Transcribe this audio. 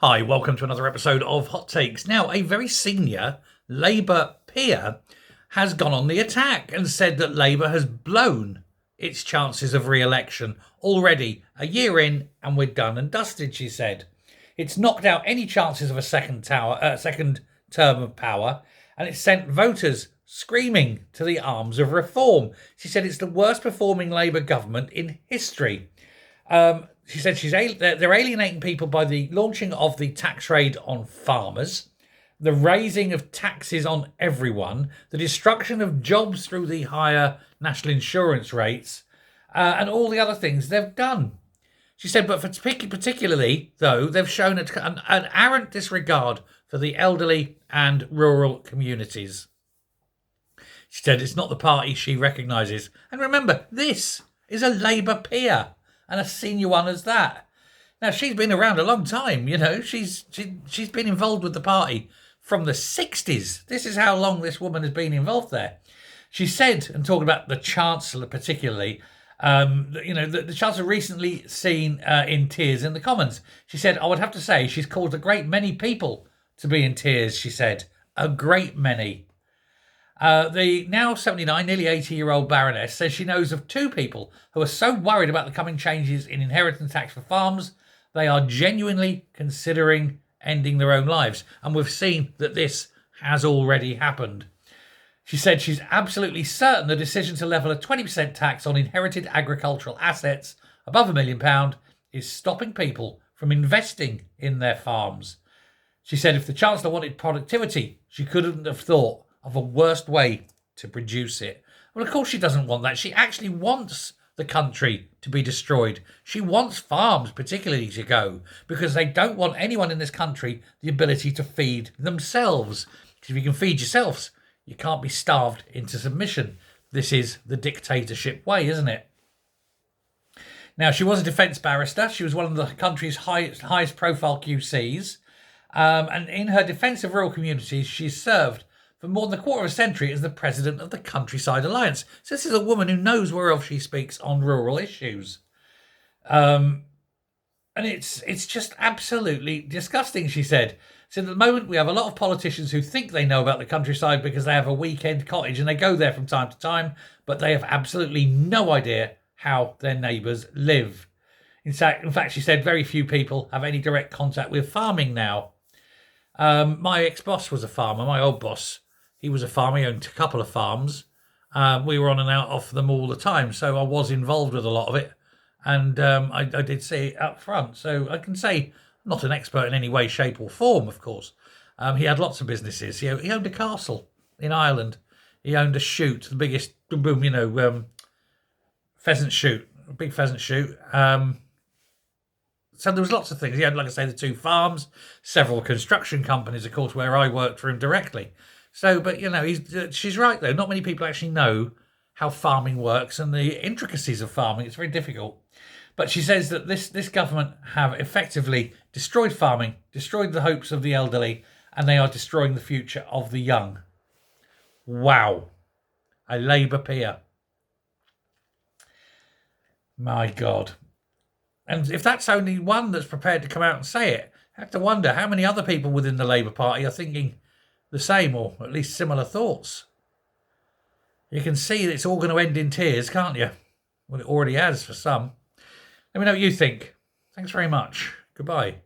Hi, welcome to another episode of Hot Takes. Now, a very senior Labour peer has gone on the attack and said that Labour has blown its chances of re-election already a year in, and we're done and dusted, she said. It's knocked out any chances of a second term of power, and it's sent voters screaming to the arms of reform. She said it's the worst performing Labour government in history. She said they're alienating people by the launching of the tax raid on farmers, the raising of taxes on everyone, the destruction of jobs through the higher national insurance rates, and all the other things they've done. She said, but for particularly, though, they've shown an arrant disregard for the elderly and rural communities. She said it's not the party she recognises. And remember, this is a Labour peer, and a senior one as that. Now, she's been around a long time, you know. She's been involved with the party from the 60s. This is how long this woman has been involved there. She said, and talking about the Chancellor particularly, the Chancellor recently seen in tears in the Commons. She said, I would have to say she's caused a great many people to be in tears, she said. A great many. The now 79, nearly 80-year-old Baroness says she knows of two people who are so worried about the coming changes in inheritance tax for farms, they are genuinely considering ending their own lives. And we've seen that this has already happened. She said she's absolutely certain the decision to level a 20% tax on inherited agricultural assets above £1 million is stopping people from investing in their farms. She said if the Chancellor wanted productivity, she couldn't have thought of a worst way to produce it. Well, of course she doesn't want that. She actually wants the country to be destroyed. She wants farms particularly to go because they don't want anyone in this country the ability to feed themselves. Because if you can feed yourselves, you can't be starved into submission. This is the dictatorship way, isn't it? Now, she was a defence barrister. She was one of the country's highest profile QCs. And in her defence of rural communities, she served for more than a quarter of a century as the president of the Countryside Alliance. So this is a woman who knows whereof she speaks on rural issues. And it's just absolutely disgusting, she said. So at the moment, we have a lot of politicians who think they know about the countryside because they have a weekend cottage and they go there from time to time, but they have absolutely no idea how their neighbours live. In fact, she said very few people have any direct contact with farming now. My ex-boss was a farmer, my old boss. He was a farmer, he owned a couple of farms. We were on and out of them all the time, so I was involved with a lot of it. And I did see it up front. So I can say, I'm not an expert in any way, shape or form, of course. He had lots of businesses. He owned a castle in Ireland. He owned a shoot, the biggest, pheasant shoot, a big pheasant shoot. So there was lots of things. He had, like I say, the two farms, several construction companies, of course, where I worked for him directly. So, but, she's right, though. Not many people actually know how farming works and the intricacies of farming. It's very difficult. But she says that this government have effectively destroyed farming, destroyed the hopes of the elderly, and they are destroying the future of the young. Wow. A Labour peer. My God. And if that's only one that's prepared to come out and say it, I have to wonder how many other people within the Labour Party are thinking the same or at least similar thoughts. You can see that it's all going to end in tears, can't you? Well, it already has for some. Let me know what you think. Thanks very much. Goodbye.